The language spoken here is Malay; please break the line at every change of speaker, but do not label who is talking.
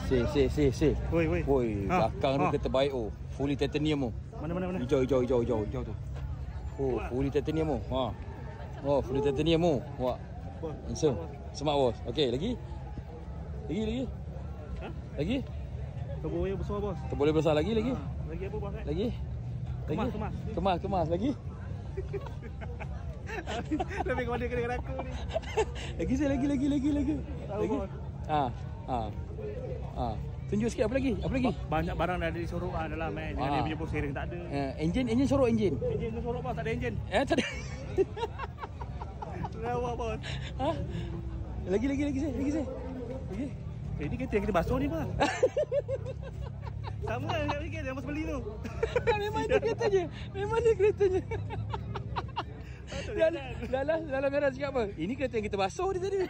Si.
Woi.
Belakang tu kereta baik oh. Fully titanium oh.
Mana?
Hijau tu. Oh, fully titanium oh. Oh, fully titanium oh. Wah. Langsung. Smart bos. Okey, lagi. Lagi.
Turbo yang besar bos.
Tu boleh besar lagi.
Lagi apa bos?
Lagi. Kemas lagi.
Lebih kepada kena aku ni.
Lagi.
Tahu bos.
Tunjuk sikit apa lagi?
Banyak barang dah ada di sorok dalam Dengan dia punya pusing tak ada.
Enjin sorok enjin.
Enjin tu sorok bos, tak ada enjin.
Tak ada.
Lawa bos.
Lagi.
Ini kereta yang kita basuh ni bos. Sama lah nak fikir yang bos beli tu.
Memang dia keretanya. Dalam merah cakap apa? Ini kereta yang kita basuh ni tadi.